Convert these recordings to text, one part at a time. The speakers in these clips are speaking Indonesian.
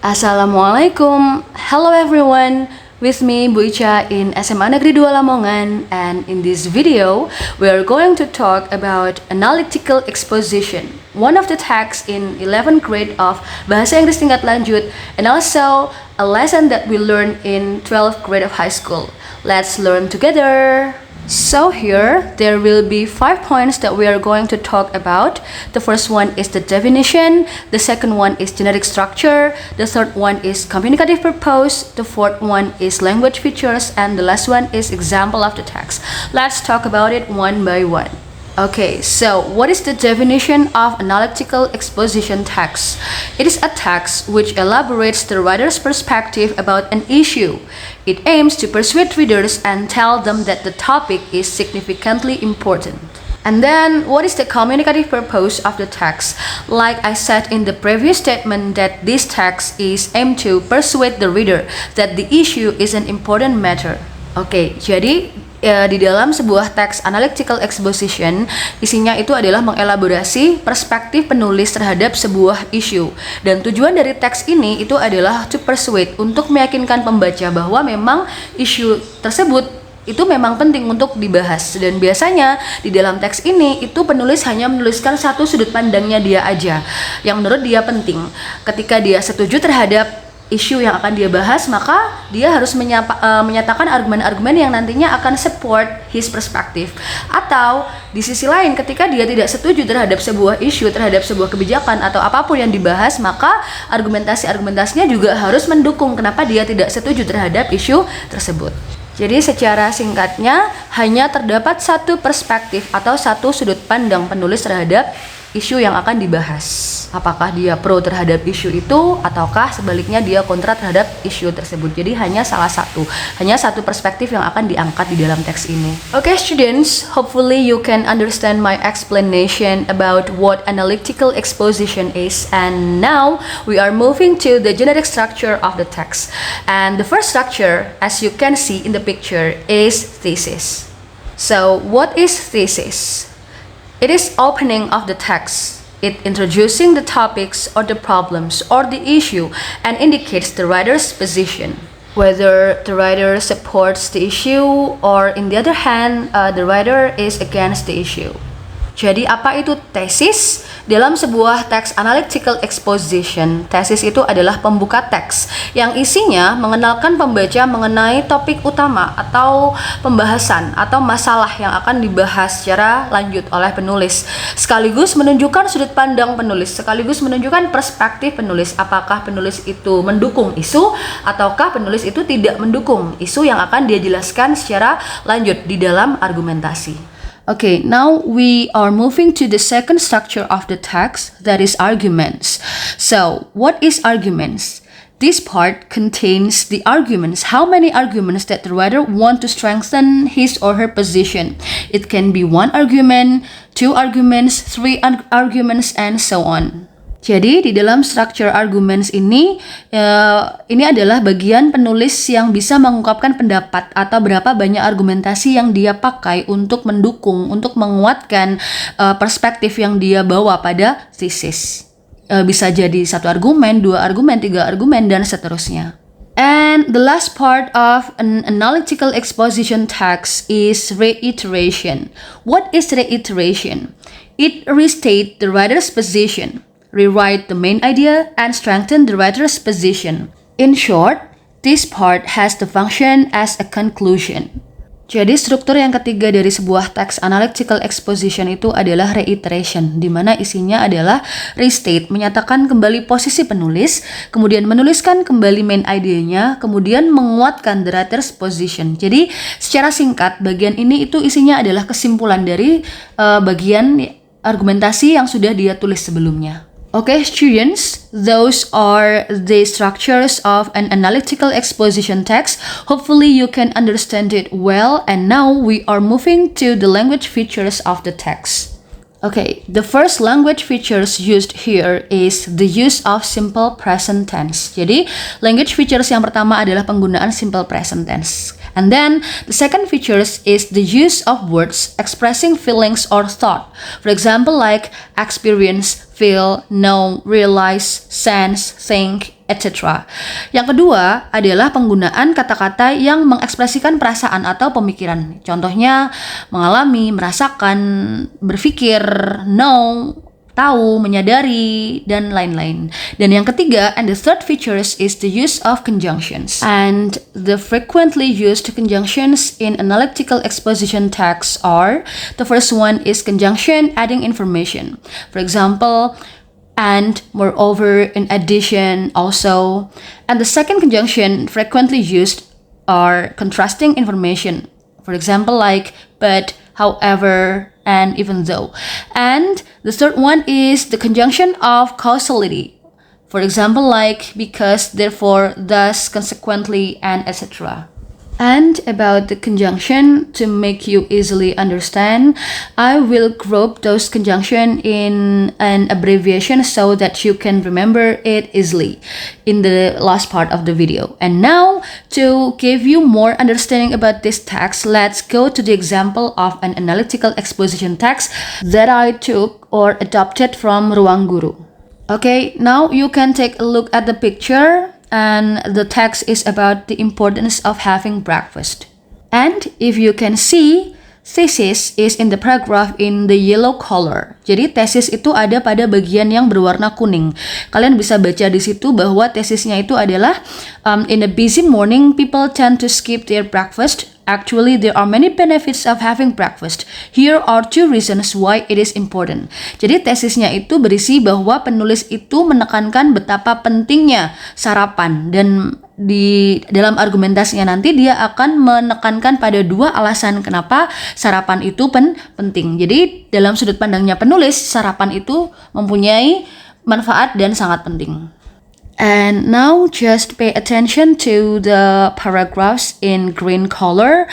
Assalamualaikum. Hello everyone. With me Bu Ica in SMA Negeri 2 Lamongan, and in this video we are going to talk about analytical exposition, one of the texts in 11th grade of Bahasa Inggris Tingkat Lanjut, and also a lesson that we learned in 12th grade of high school. Let's learn together. So here, there will be 5 points that we are going to talk about. The first one is the definition, the second one is genetic structure, the third one is communicative purpose, the fourth one is language features, and the last one is example of the text. Let's talk about it one by one. Okay, so what is the definition of analytical exposition text? It is a text which elaborates the writer's perspective about an issue. It aims to persuade readers and tell them that the topic is significantly important. And then, what is the communicative purpose of the text? Like I said in the previous statement, that this text is aimed to persuade the reader that the issue is an important matter. Oke, jadi di dalam sebuah teks analytical exposition, isinya itu adalah mengelaborasi perspektif penulis terhadap sebuah isu. Dan tujuan dari teks ini itu adalah to persuade, untuk meyakinkan pembaca bahwa memang isu tersebut itu memang penting untuk dibahas. Dan biasanya di dalam teks ini itu penulis hanya menuliskan satu sudut pandangnya dia aja yang menurut dia penting. Ketika dia setuju terhadap isu yang akan dia bahas, maka dia harus menyatakan argumen-argumen yang nantinya akan support his perspective. Atau di sisi lain, ketika dia tidak setuju terhadap sebuah isu, terhadap sebuah kebijakan atau apapun yang dibahas, maka argumentasinya juga harus mendukung kenapa dia tidak setuju terhadap isu tersebut. Jadi secara singkatnya, hanya terdapat satu perspektif atau satu sudut pandang penulis terhadap isu yang akan dibahas. Apakah dia pro terhadap isu itu, ataukah sebaliknya dia kontra terhadap isu tersebut. Jadi hanya satu perspektif yang akan diangkat di dalam teks ini. Okay students, hopefully you can understand my explanation about what analytical exposition is. And now we are moving to the genetic structure of the text. And the first structure, as you can see in the picture, is thesis. So what is thesis? It is opening of the text. It introducing the topics or the problems or the issue and indicates the writer's position. Whether the writer supports the issue or in the other hand, the writer is against the issue. Jadi apa itu tesis? Dalam sebuah teks analytical exposition, tesis itu adalah pembuka teks yang isinya mengenalkan pembaca mengenai topik utama atau pembahasan atau masalah yang akan dibahas secara lanjut oleh penulis, sekaligus menunjukkan sudut pandang penulis, sekaligus menunjukkan perspektif penulis, apakah penulis itu mendukung isu ataukah penulis itu tidak mendukung isu yang akan dia jelaskan secara lanjut di dalam argumentasi. Okay, now we are moving to the second structure of the text, that is arguments. So, what is arguments? This part contains the arguments, how many arguments that the writer want to strengthen his or her position. It can be 1 argument, 2 arguments, 3 arguments, and so on. Jadi di dalam structure arguments ini adalah bagian penulis yang bisa mengungkapkan pendapat atau berapa banyak argumentasi yang dia pakai untuk mendukung, untuk menguatkan perspektif yang dia bawa pada thesis. Bisa jadi 1 argumen, 2 argumen, 3 argumen, dan seterusnya. And the last part of an analytical exposition text is reiteration. What is reiteration? It restates the writer's position, rewrite the main idea, and strengthen the writer's position. In short, this part has the function as a conclusion. Jadi struktur yang ketiga dari sebuah teks analytical exposition itu adalah reiteration, di mana isinya adalah restate, menyatakan kembali posisi penulis, kemudian menuliskan kembali main idenya, kemudian menguatkan the writer's position. Jadi secara singkat, bagian ini itu isinya adalah kesimpulan dari bagian argumentasi yang sudah dia tulis sebelumnya. Okay, students, those are the structures of an analytical exposition text. Hopefully you can understand it well, and now we are moving to the language features of the text. Okay, the first language features used here is the use of simple present tense. Jadi, language features yang pertama adalah penggunaan simple present tense. And then the second features is the use of words expressing feelings or thought. For example, like experience, feel, know, realize, sense, think, etc. Yang kedua adalah penggunaan kata-kata yang mengekspresikan perasaan atau pemikiran. Contohnya mengalami, merasakan, berpikir, know, tahu, menyadari, dan lain-lain. Dan yang ketiga, and the third features is the use of conjunctions. And the frequently used conjunctions in analytical exposition texts are, the first one is conjunction adding information. For example, and, moreover, in addition, also. And the second conjunction frequently used are contrasting information. For example, like, but, however, and even though. And the third one is the conjunction of causality. For example, like, because, therefore, thus, consequently, and etc. And about the conjunction, to make you easily understand, I will group those conjunction in an abbreviation so that you can remember it easily in the last part of the video. And now, to give you more understanding about this text, let's go to the example of an analytical exposition text that I took or adopted from Ruang Guru. Okay, now you can take a look at the picture. And the text is about the importance of having breakfast. And if you can see, thesis is in the paragraph in the yellow color. Jadi tesis itu ada pada bagian yang berwarna kuning. Kalian bisa baca di situ bahwa tesisnya itu adalah in a busy morning, people tend to skip their breakfast. Actually, there are many benefits of having breakfast. Here are 2 reasons why it is important. Jadi tesisnya itu berisi bahwa penulis itu menekankan betapa pentingnya sarapan, dan di dalam argumentasinya nanti dia akan menekankan pada 2 alasan kenapa sarapan itu penting. Jadi dalam sudut pandangnya penulis, sarapan itu mempunyai manfaat dan sangat penting. And now just pay attention to the paragraphs in green color.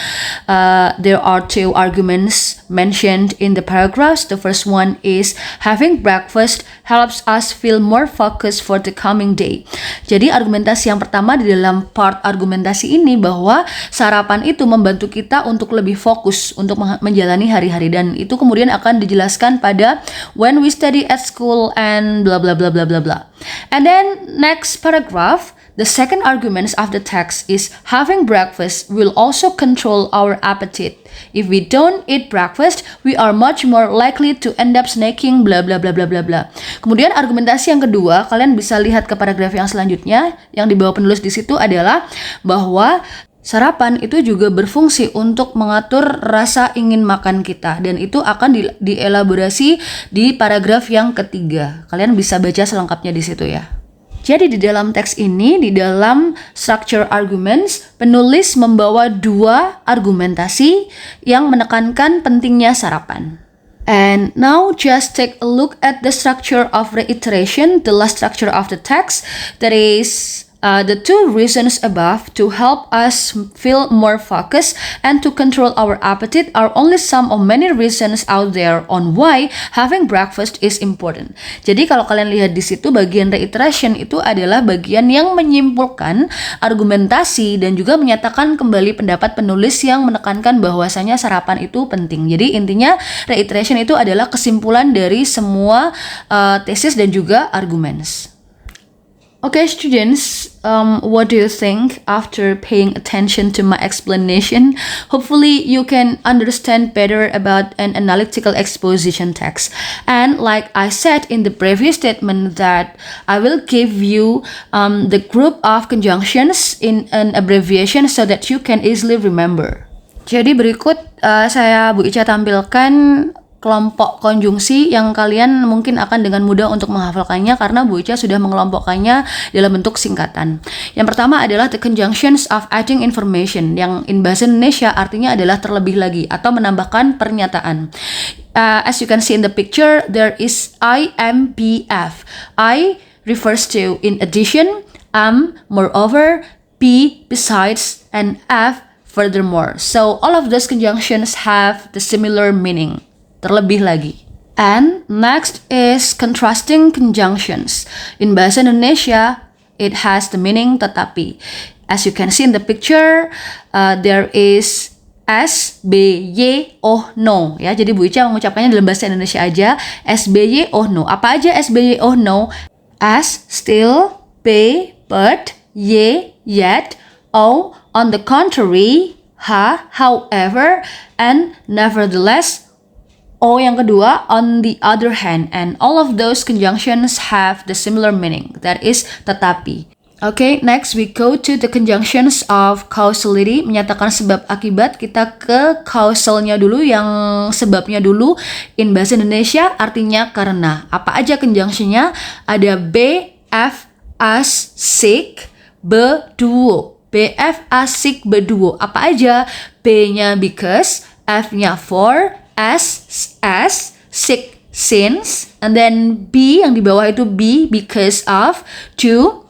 There are 2 arguments mentioned in the paragraphs. The first one is having breakfast helps us feel more focused for the coming day. Jadi argumentasi yang pertama di dalam part argumentasi ini bahwa sarapan itu membantu kita untuk lebih fokus untuk menjalani hari-hari, dan itu kemudian akan dijelaskan pada when we study at school and blah blah blah blah blah blah. And then next paragraph, the second argument of the text is having breakfast will also control our appetite. If we don't eat breakfast, we are much more likely to end up snacking bla bla bla bla bla bla. Kemudian argumentasi yang kedua, kalian bisa lihat ke paragraf yang selanjutnya yang dibawa penulis di situ adalah bahwa sarapan itu juga berfungsi untuk mengatur rasa ingin makan kita, dan itu akan dielaborasi di paragraf yang ketiga. Kalian bisa baca selengkapnya di situ ya. Jadi di dalam teks ini, di dalam structure arguments, penulis membawa 2 argumentasi yang menekankan pentingnya sarapan. And now just take a look at the structure of reiteration, the last structure of the text, that is the 2 reasons above to help us feel more focused and to control our appetite are only some of many reasons out there on why having breakfast is important. Jadi kalau kalian lihat di situ, bagian reiteration itu adalah bagian yang menyimpulkan argumentasi dan juga menyatakan kembali pendapat penulis yang menekankan bahwasanya sarapan itu penting. Jadi intinya reiteration itu adalah kesimpulan dari semua tesis dan juga arguments. Okay, students, what do you think after paying attention to my explanation? Hopefully, you can understand better about an analytical exposition text. And like I said in the previous statement that I will give you the group of conjunctions in an abbreviation so that you can easily remember. Jadi berikut saya Bu Ica tampilkan kelompok konjungsi yang kalian mungkin akan dengan mudah untuk menghafalkannya karena Bu Ica sudah mengelompokkannya dalam bentuk singkatan. Yang pertama adalah the conjunctions of adding information, yang in bahasa Indonesia artinya adalah terlebih lagi atau menambahkan pernyataan. As you can see in the picture, there is IMPF. I refers to in addition, moreover, P besides, and F furthermore. So all of those conjunctions have the similar meaning. Terlebih lagi. And next is contrasting conjunctions. In bahasa Indonesia, it has the meaning tetapi. As you can see in the picture, there is SBY oh no ya. Jadi Bu Ica mengucapkannya dalam bahasa Indonesia aja. SBY oh no. Apa aja SBY oh no? As still, B but, ye, yet, o, on the contrary, ha, however, and nevertheless, o yang kedua, on the other hand, and all of those conjunctions have the similar meaning, that is, tetapi. Okay, next we go to the conjunctions of causality, menyatakan sebab akibat. Kita ke causalnya dulu, yang sebabnya dulu. In bahasa Indonesia artinya karena. Apa aja conjunctionnya? Ada be, f, as, sik, beduo. BF, asik, beduo. Apa aja? B-nya because, F-nya for, S, as, sik, since, and then B yang di bawah itu be, because of, to,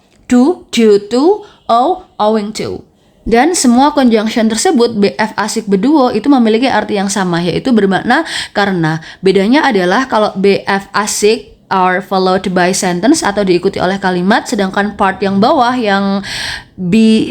due to, o, owing to. Dan semua conjunction tersebut, BF, asik, beduo, itu memiliki arti yang sama, yaitu bermakna karena. Bedanya adalah kalau BF, asik are followed by sentence atau diikuti oleh kalimat, sedangkan part yang bawah yang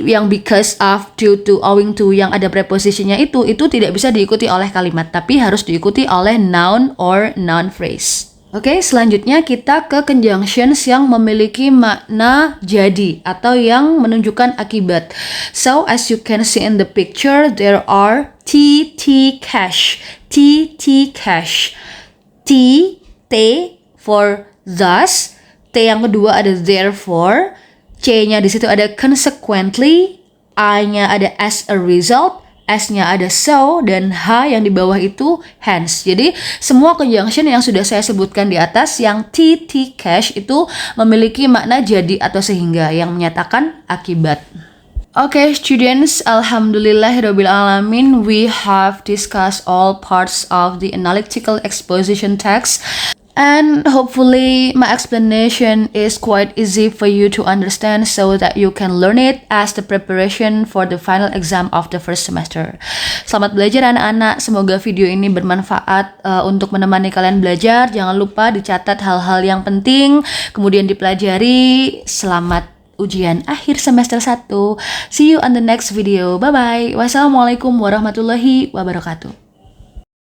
yang because of, due to, owing to yang ada prepositionnya itu tidak bisa diikuti oleh kalimat, tapi harus diikuti oleh noun or noun phrase. Oke, selanjutnya kita ke conjunctions yang memiliki makna jadi atau yang menunjukkan akibat. So, as you can see in the picture, there are TT cash, TT cash, T, T for thus, T yang kedua ada therefore, C-nya di situ ada consequently, I-nya ada as a result, S-nya ada so, dan H yang di bawah itu hence. Jadi semua conjunction yang sudah saya sebutkan di atas yang TT cash itu memiliki makna jadi atau sehingga yang menyatakan akibat. Okay, students, alhamdulillahirabbil alamin, we have discussed all parts of the analytical exposition text. And hopefully my explanation is quite easy for you to understand so that you can learn it as the preparation for the final exam of the first semester. Selamat belajar anak-anak, semoga video ini bermanfaat untuk menemani kalian belajar. Jangan lupa dicatat hal-hal yang penting, kemudian dipelajari. Selamat ujian akhir semester 1. See you on the next video. Bye-bye. Wassalamualaikum warahmatullahi wabarakatuh.